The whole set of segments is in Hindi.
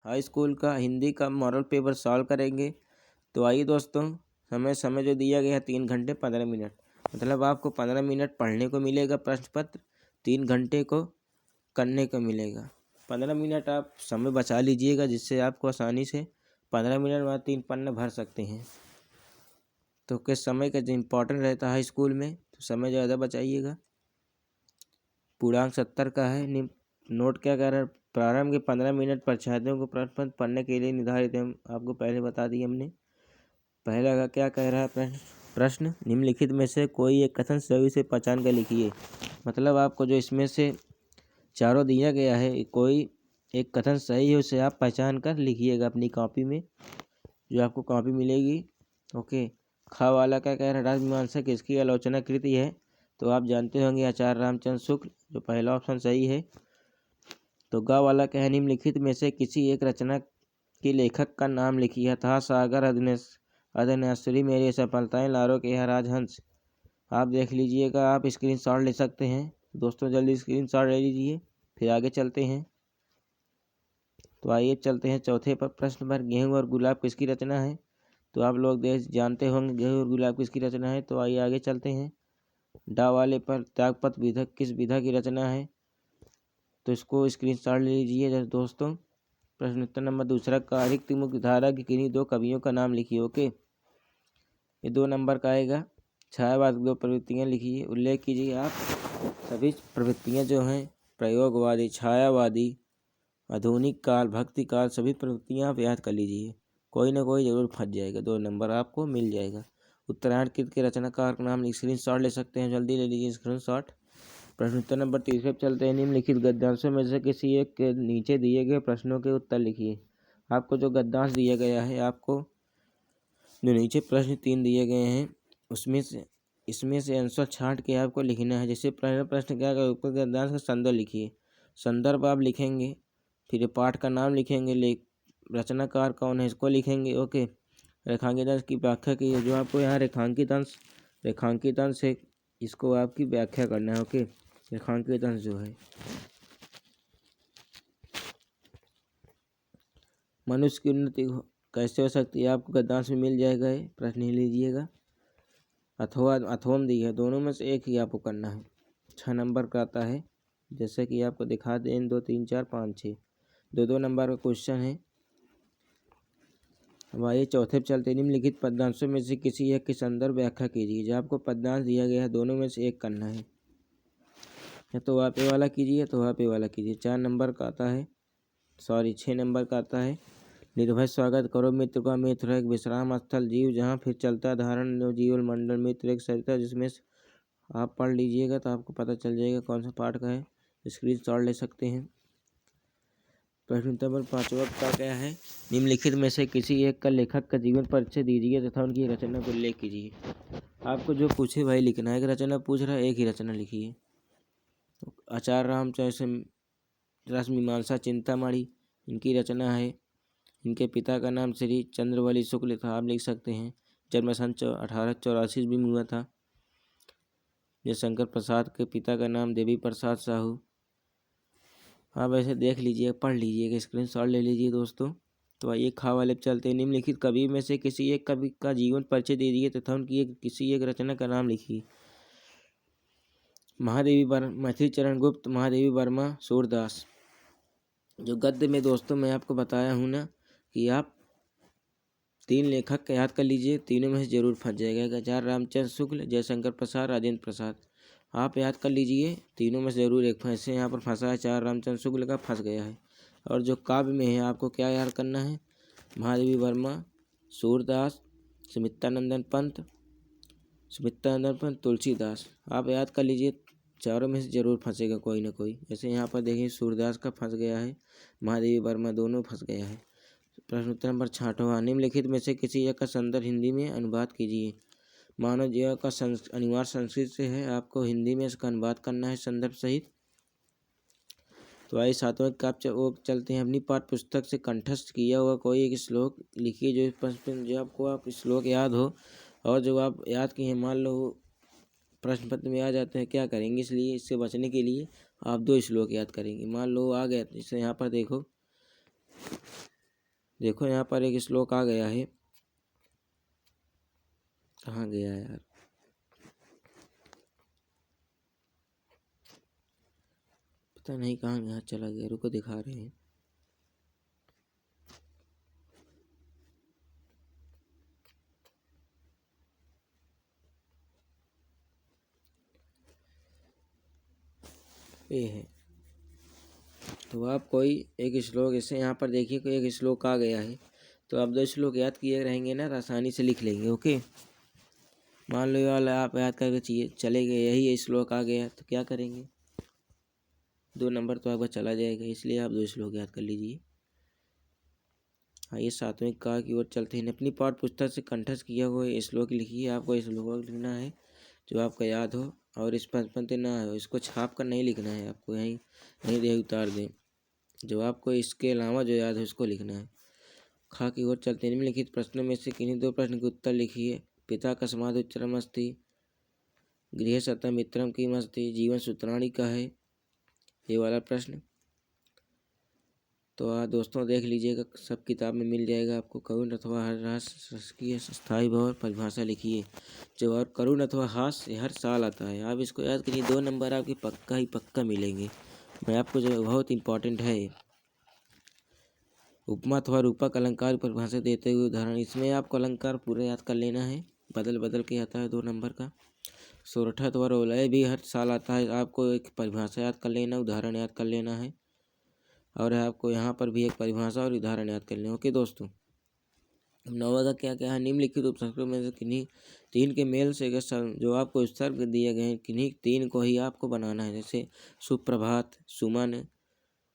हाई स्कूल का हिंदी का मॉडल पेपर सॉल्व करेंगे। तो आइए दोस्तों, समय जो दिया गया है 3 घंटे 15 मिनट, मतलब आपको 15 मिनट पढ़ने को मिलेगा प्रश्न पत्र, 3 घंटे को करने को मिलेगा। 15 मिनट आप समय बचा लीजिएगा, जिससे आपको आसानी से 15 मिनट बाद 3 पन्ने भर सकते हैं। तो किस समय का जो इम्पोर्टेंट रहता है हाई स्कूल में, तो समय ज़्यादा बचाइएगा। पूर्णांक 70 का है। नोट क्या कह रहा है, प्रारंभ के 15 मिनट परीक्षार्थियों को प्रश्न पत्र पढ़ने के लिए निर्धारित है। आपको पहले बता दिए हमने। पहला का क्या कह रहा है प्रश्न, निम्नलिखित में से कोई एक कथन सही से पहचान कर लिखिए। मतलब आपको जो इसमें से चारों दिया गया है, कोई एक कथन सही है उसे आप पहचान कर लिखिएगा अपनी कॉपी में, जो आपको कॉपी मिलेगी। ओके। खा वाला क्या कह रहा है, राजमीमांसा किसकी आलोचना कृति है। तो आप जानते होंगे आचार्य रामचंद्र शुक्ल, जो पहला ऑप्शन सही है। तो गा वाला क्या है, निम्नलिखित में से किसी एक रचना के लेखक का नाम लिखिए। था सागर अदनेश्वरी मेरी सफलताएं लारो के राजहंस। आप देख लीजिएगा, आप स्क्रीनशॉट ले सकते हैं दोस्तों, जल्दी स्क्रीनशॉट ले लीजिए, फिर आगे चलते हैं। तो आइए चलते हैं चौथे पर प्रश्न पर, गेहूं और गुलाब किसकी रचना है। तो आप लोग जानते होंगे गेहूं और गुलाब किसकी रचना है। तो आइए आगे चलते हैं। डा वाले पर त्यागपत्र विधा किस विधा की रचना है। तो इसको स्क्रीनशॉट ले लीजिए दोस्तों। प्रश्न उत्तर नंबर दूसरा, कारिक मुख्य धारा की किन्हीं 2 कवियों का नाम लिखिए। ओके, ये 2 नंबर का आएगा। छायावाद की 2 प्रवृत्तियाँ लिखिए। उल्लेख कीजिए आप सभी प्रवृत्तियाँ जो हैं, प्रयोगवादी, छायावादी, आधुनिक काल, भक्ति काल, सभी प्रवृत्तियाँ आप याद कर लीजिए। कोई ना कोई जरूर फंस जाएगा, 2 नंबर आपको मिल जाएगा। उत्तरायण कृत के रचनाकार का नाम स्क्रीनशॉट ले सकते हैं, जल्दी ले लीजिए स्क्रीनशॉट। प्रश्न उत्तर नंबर तीसरे पर चलते हैं। निम्नलिखित गद्यांशों में से किसी एक के नीचे दिए गए प्रश्नों के उत्तर लिखिए। आपको जो गद्यांश दिया गया है, आपको जो नीचे प्रश्न 3 दिए गए हैं, इसमें से आंसर छांट के आपको लिखना है। जैसे पहला प्रश्न क्या है, ऊपर गद्यांश का संदर्भ लिखिए। संदर्भ आप लिखेंगे, फिर पाठ का नाम लिखेंगे, रचनाकार कौन है इसको लिखेंगे। ओके। रेखांकित अंश की व्याख्या की, जो आपको यहाँ रेखांकित अंश है, इसको आपकी व्याख्या करना है। ओके, रेखांकित अंश जो है, मनुष्य की उन्नति कैसे हो सकती है, आपको गद्यांश में मिल जाएगा। ये प्रश्न ही लीजिएगा। अथवा अथवम दी है, दोनों में से एक ही आपको करना है। 6 नंबर का आता है, जैसे कि आपको दिखा दें 2 3 4 5 6 2 नंबर का क्वेश्चन है। अब आइए चौथे पे चलते। निम्नलिखित पद्यांशों में से किसी एक की संदर्भ व्याख्या कीजिए। जो आपको पद्यांश दिया गया है, दोनों में से एक करना है। या तो आप ए वाला कीजिए, तो आप ए वाला कीजिए। 4 नंबर का आता है, 6 नंबर का आता है। निर्भय स्वागत करो मित्र का, मित्र एक विश्राम स्थल, जीव जहाँ फिर चलता धारण, जीवल मंडल, मित्र एक सरिता, जिसमें आप पढ़ लीजिएगा तो आपको पता चल जाएगा कौन सा पाठ का है। स्क्रीनशॉट ले सकते हैं। प्रश्न नंबर 5वां का क्या है, निम्नलिखित में से किसी एक का लेखक का जीवन परिचय दीजिए तथा उनकी रचना को उल्लेख कीजिए। आपको जो पूछे भाई लिखना है। एक रचना पूछ रहा है, एक ही रचना लिखिए। तो आचार्य रामचंद्र राजमीमांसा चिंतामणि इनकी रचना है। इनके पिता का नाम श्री चंद्रवली शुक्ल था, आप लिख सकते हैं। जन्म सन 1884 में हुआ था। जयशंकर प्रसाद के पिता का नाम देवी प्रसाद साहू। आप ऐसे देख लीजिए, पढ़ लीजिएगा, स्क्रीनशॉट ले लीजिए दोस्तों। तो आइए खा वाले पे चलते हैं। निम्नलिखित कवि में से किसी एक कवि का जीवन परिचय दीजिए तथा उनकी किसी एक रचना का नाम लिखिए। महादेवी वर्मा, मैथिली चरण गुप्त, महादेवी वर्मा, सूरदास। जो गद्य में दोस्तों मैं आपको बताया हूँ ना कि आप 3 लेखक का याद कर लीजिए, तीनों में से जरूर फंस जाएगा। आचार्य रामचंद्र शुक्ल, जयशंकर प्रसाद, राजेंद्र प्रसाद। आप याद कर लीजिए, तीनों में से जरूर एक फंसे। यहाँ पर फंसा है आचार्य रामचंद्र शुक्ल का, फंस गया है। और जो काव्य में है, आपको क्या याद करना है, महादेवी वर्मा, सूरदास, सुमित्रानंदन पंत, तुलसीदास। आप याद कर लीजिए, चारों में से जरूर फंसेगा कोई ना कोई। जैसे यहाँ पर देखिए सूरदास का फंस गया है, महादेवी वर्मा दोनों फंस गया है। प्रश्न उत्तर नंबर 6वां, निम्नलिखित में से किसी एक का संदर्भ हिंदी में अनुवाद कीजिए। मानव जीवन का अनिवार्य संस्कृत से है, आपको हिंदी में इसका अनुवाद करना है संदर्भ सहित। तो आइए 7वें का वो चलते हैं। अपनी पाठ्य पुस्तक से कंठस्थ किया हुआ कोई एक श्लोक लिखिए, जो आपको आप श्लोक याद हो। और जो आप याद किए हैं, मान लो प्रश्न पत्र में आ जाते हैं, क्या करेंगे, इसलिए इससे बचने के लिए आप 2 श्लोक याद करेंगे। मान लो आ गया, जैसे यहाँ पर देखो देखो यहाँ पर एक श्लोक आ गया है, कहाँ गया यार, पता नहीं कहाँ यहाँ चला गया, रुको दिखा रहे हैं। ये है, तो आप कोई एक श्लोक ऐसे यहाँ पर देखिए, कोई एक श्लोक आ गया है, तो आप 2 श्लोक याद किए रहेंगे ना तो आसानी से लिख लेंगे। ओके, मान लो ये वाला आप याद करके चाहिए चले गए, यही श्लोक आ गया तो क्या करेंगे, 2 नंबर तो आपका चला जाएगा, इसलिए आप 2 श्लोक याद कर लीजिए। आइए 7वें का की ओर चलते हैं। अपनी पाठ पुस्तक से कंठस्थ किया हुआ श्लोक लिखिए। आपको श्लोक लिखना है जो आपका याद हो और इस पंक्ति ना हो, इसको छाप कर नहीं लिखना है, आपको यहीं दे उतार दें। जो आपको इसके अलावा जो याद है उसको लिखना है। खा की ओर चलते हैं। निम्नलिखित प्रश्नों में से किन्हीं 2 प्रश्न के उत्तर लिखिए। पिता कस्मात् उच्चरमस्ति, गृह सतः मित्रम किमस्ति, जीवन सूत्राणि का है, ये वाला प्रश्न। तो दोस्तों देख लीजिएगा, सब किताब में मिल जाएगा आपको। करुण अथवा हास की स्थायी भाव परिभाषा लिखिए। जो और करुण अथवा हास्य हर साल आता है, आप इसको याद करिए, 2 नंबर आपके पक्का ही पक्का मिलेंगे। मैं आपको जो बहुत इम्पोर्टेंट है, उपमा अथवा रूपक अलंकार परिभाषा देते हुए उदाहरण, इसमें आपको अलंकार पूरे याद कर लेना है, बदल बदल के आता है 2 नंबर का। सोरठा अथवा रोलय भी हर साल आता है, आपको एक परिभाषा याद कर लेना, उदाहरण याद कर लेना है, और आपको यहाँ पर भी एक परिभाषा और उदाहरण याद कर लेना। ओके दोस्तों, अब 9वां का क्या क्या है। निम्नलिखित उपसर्गों में से किन्हीं 3 के मेल से जो आपको उपसर्ग दिए गए हैं, किन्हीं 3 को ही आपको बनाना है। जैसे सुप्रभात, सुमन,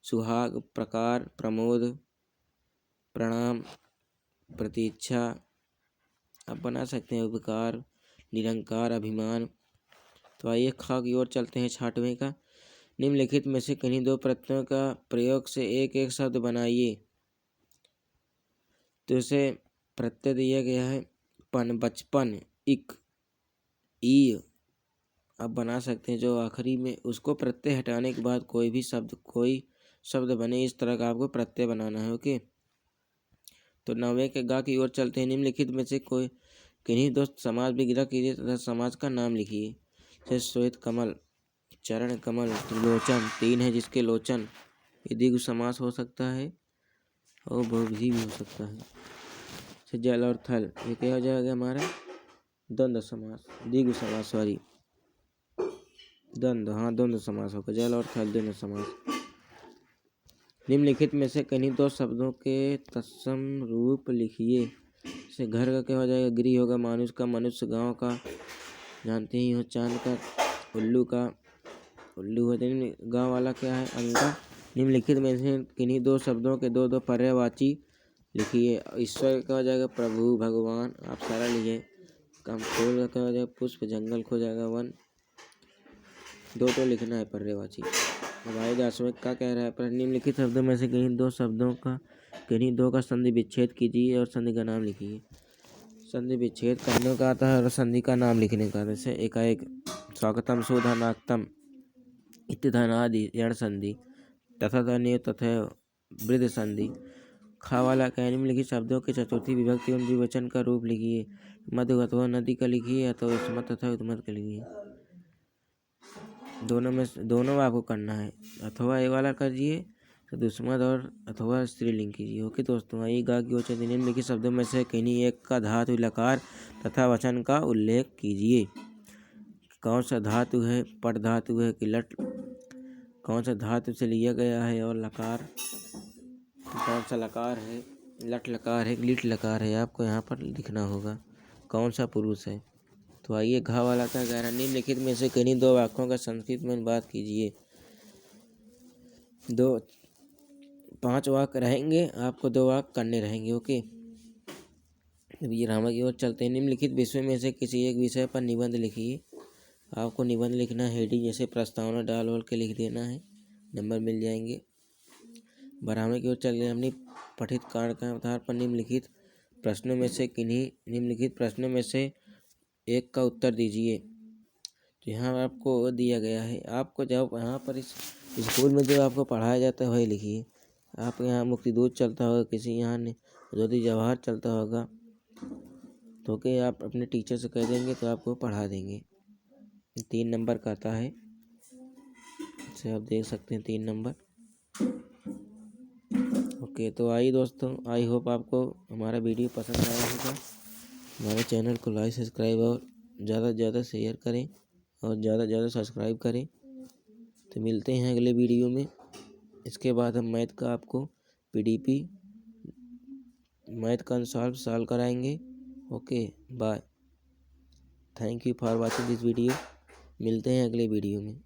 सुहाग, प्रकार, प्रमोद, प्रणाम, प्रतीक्षा, आप बना सकते हैं उपकार, निरंकार, अभिमान। तो आइए खा की ओर चलते हैं 6वें का। निम्नलिखित में से किन्हीं 2 प्रत्ययों का प्रयोग से एक एक शब्द बनाइए। तो इसे प्रत्यय दिया गया है पन, बचपन, इक, ई, आप बना सकते हैं जो आखिरी में, उसको प्रत्यय हटाने के बाद कोई शब्द बने, इस तरह का आपको प्रत्यय बनाना है। ओके, तो 9वें के गा की ओर चलते हैं। निम्नलिखित में से कोई किन्हीं 2 समाज विग्रह कीजिए तथा समाज का नाम लिखिए। जैसे श्वेत कमल, चरण कमल, त्रिलोचन, 3 है जिसके लोचन, ये द्विगु समास हो सकता है और बहुवचन भी हो सकता है। जैसे जल और थल, ये क्या हो जाएगा हमारा द्वंद्व समास, द्विगु समास, सॉरी द्वंद्व, हाँ द्वंद्व समास होगा, जल और थल द्वंद्व समास। निम्नलिखित में से किन्हीं 2 शब्दों के तत्सम रूप लिखिए। जैसे घर का क्या हो जाएगा गृह होगा, मानुष का मनुष्य, गांव का जानते ही हो चांद का, उल्लू का उल्लू है, गांव वाला क्या है अंगा। निम्नलिखित में से किन्हीं 2 शब्दों के 2 पर्यायवाची लिखिए। ईश्वर का हो जाएगा प्रभु, भगवान, आप सारा लिखिए। फूल का क्या हो जाएगा पुष्प, जंगल को जाएगा वन, 2 लिखना है पर्यायवाची। हमारे 10वें का कह रहा है, पर निम्नलिखित शब्दों में से किन्हीं दो का संधि विच्छेद कीजिए और संधि का नाम लिखिए। संधि विच्छेद करने का आता है और संधि का नाम लिखने का। जैसे एकाएक स्वागतम, सुधनाक्तम, इत्यधनादि यण संधि, तथा धन्य तथा वृद्ध संधि। खा वाला का निम्नलिखित शब्दों के चतुर्थी विभक्ति एवं द्विवचन का रूप लिखिए। मधु अथवा नदी का लिखिए अथवा स्मत तथा उद्मत का लिखिए। दोनों आपको करना है, अथवा ये वाला करिए तो दुस्मत और अथवा स्त्रीलिंग कीजिए। ओके दोस्तों, आइए गा की ओर निम्नलिखित शब्दों में से किन्हीं एक का धातु लकार तथा वचन का उल्लेख कीजिए। कौन सा धातु है, पट धातु है कि लट, कौन सा धातु से लिया गया है, और लकार कौन सा लकार है, लट लकार है, लिट लकार है, आपको यहाँ पर लिखना होगा। कौन सा पुरुष है। तो आइए घा वाला का कह रहा है, निम्नलिखित में से किन्हीं 2 वाक्यों का संस्कृत में बात कीजिए। 5 वाक्य रहेंगे, आपको 2 वाक्य करने रहेंगे। ओके, ये रामा की ओर चलते हैं। निम्नलिखित विषय में से किसी एक विषय पर निबंध लिखिए। आपको निबंध लिखना है, हेडिंग जैसे प्रस्तावना डाल वाल के लिख देना है, नंबर मिल जाएंगे। बरामद की ओर चल गए। हमने पठित कार्य के आधार पर निम्नलिखित प्रश्नों में से एक का उत्तर दीजिए। तो यहाँ आपको दिया गया है, आपको जब यहाँ पर इस स्कूल में जो आपको पढ़ाया जाता है वही लिखिए। आपके यहाँ मुक्ति दूत चलता होगा, किसी यहाँ ने ज्योति जवाहर चलता होगा, तो कि आप अपने टीचर से कह देंगे तो आपको पढ़ा देंगे। 3 नंबर का आता है, इसे आप देख सकते हैं 3 नंबर। ओके, तो आइए दोस्तों, आई होप आपको हमारा वीडियो पसंद आया होगा। हमारे चैनल को लाइक सब्सक्राइब और ज़्यादा से ज़्यादा शेयर करें और ज़्यादा से ज़्यादा सब्सक्राइब करें। तो मिलते हैं अगले वीडियो में। इसके बाद हम मैथ का आपको पीडीपी मैथ का सॉल्व कराएंगे। Okay, bye. Thank you for watching this video. मिलते हैं अगले वीडियो में।